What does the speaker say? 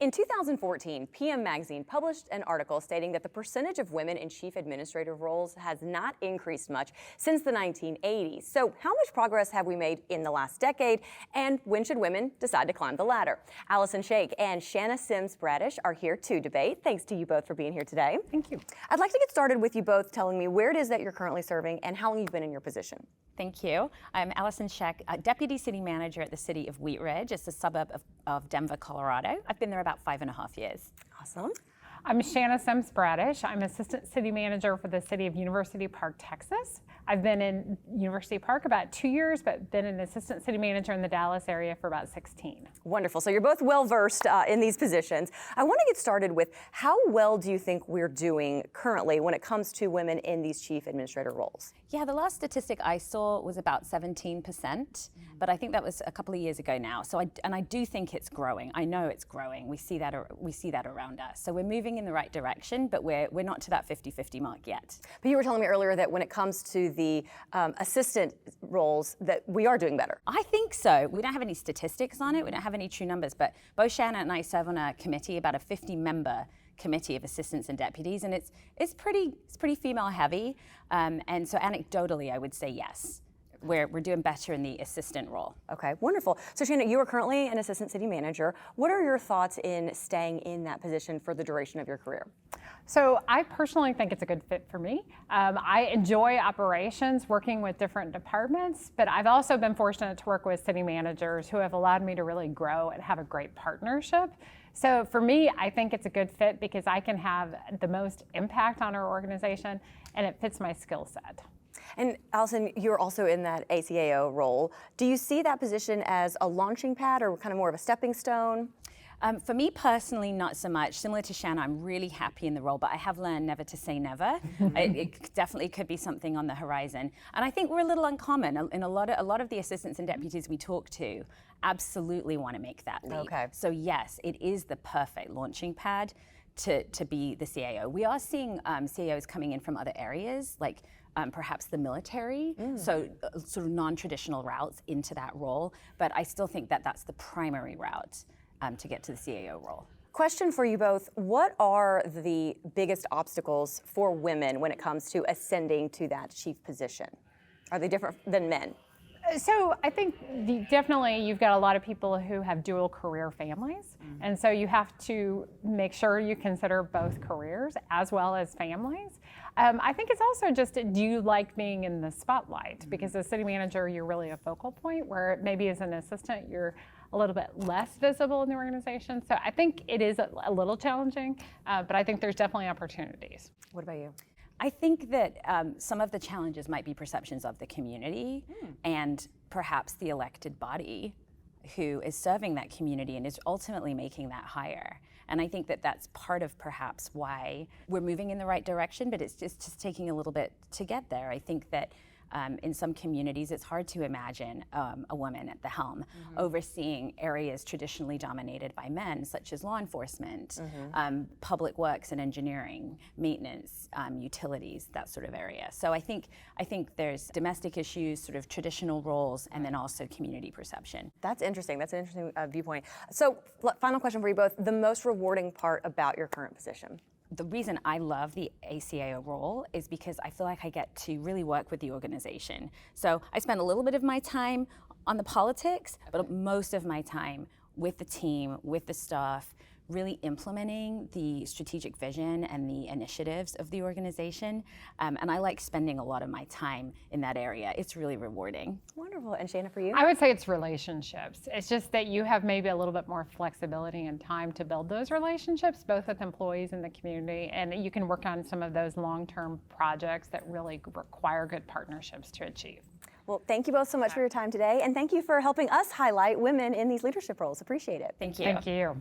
In 2014, PM Magazine published an article stating that the percentage of women in chief administrative roles has not increased much since the 1980s. So how much progress have we made in the last decade, and when should women decide to climb the ladder? Allison, Scheck and Shanna Sims-Bradish are here to debate. Thanks to you both for being here today. Thank you. I'd like to get started with you both telling me where it is that you're currently serving and how long you've been in your position. Thank you. I'm Allison Scheck, Deputy City Manager at the City of Wheat Ridge. It's a suburb of Denver, Colorado. I've been there about 5.5 years. Awesome. I'm Shanna Sims-Bradish. I'm Assistant City Manager for the City of University Park, Texas. I've been in University Park about 2 years, but been an Assistant City Manager in the Dallas area for about 16. Wonderful. So you're both well-versed in these positions. I want to get started with how well do you think we're doing currently when it comes to women in these chief administrator roles? Yeah, the last statistic I saw was about 17%, but I think that was a couple of years ago now. So I do think it's growing. I know it's growing. We see that around us. So we're moving in the right direction, but we're not to that 50-50 mark yet. But you were telling me earlier that when it comes to the assistant roles, that we are doing better. I think so. We don't have any statistics on it. We don't have any true numbers, but both Shanna and I serve on a committee, about a 50-member committee of assistants and deputies, and it's pretty female heavy. And so anecdotally, I would say yes. We're doing better in the assistant role. Okay, wonderful. So Shanna, you are currently an assistant city manager. What are your thoughts in staying in that position for the duration of your career? So I personally think it's a good fit for me. I enjoy operations, working with different departments, but I've also been fortunate to work with city managers who have allowed me to really grow and have a great partnership. So for me, I think it's a good fit because I can have the most impact on our organization and it fits my skill set. And Allison, you're also in that ACAO role. Do you see that position as a launching pad or kind of more of a stepping stone? For me personally, not so much. Similar to Shanna, I'm really happy in the role, but I have learned never to say never. It definitely could be something on the horizon. And I think we're a little uncommon. In a lot of the assistants and deputies we talk to absolutely want to make that leap. Okay. So yes, it is the perfect launching pad to be the CAO. We are seeing CAOs coming in from other areas, like perhaps the military, so sort of non-traditional routes into that role, but I still think that that's the primary route to get to the CAO role. Question for you both, what are the biggest obstacles for women when it comes to ascending to that chief position? Are they different than men? So I think definitely you've got a lot of people who have dual career families. And so you have to make sure you consider both careers as well as families. I think it's also just, do you like being in the spotlight? Because as city manager, you're really a focal point, where maybe as an assistant, you're a little bit less visible in the organization. So I think it is a little challenging, but I think there's definitely opportunities. What about you? I think that some of the challenges might be perceptions of the community and perhaps the elected body who is serving that community and is ultimately making that hire. And I think that that's part of perhaps why we're moving in the right direction, but it's just taking a little bit to get there. I think that in some communities, it's hard to imagine a woman at the helm overseeing areas traditionally dominated by men, such as law enforcement, public works and engineering, maintenance, utilities, that sort of area. So I think there's domestic issues, sort of traditional roles, and then also community perception. That's interesting. That's an interesting viewpoint. So final question for you both, the most rewarding part about your current position? The reason I love the ACAO role is because I feel like I get to really work with the organization. So I spend a little bit of my time on the politics, but most of my time with the team, with the staff, really implementing the strategic vision and the initiatives of the organization. And I like spending a lot of my time in that area. It's really rewarding. Wonderful. And Shanna, for you? I would say it's relationships. It's just that you have maybe a little bit more flexibility and time to build those relationships, both with employees and the community, and you can work on some of those long-term projects that really require good partnerships to achieve. Well, thank you both so much for your time today, and thank you for helping us highlight women in these leadership roles. Appreciate it. Thank you. Thank you.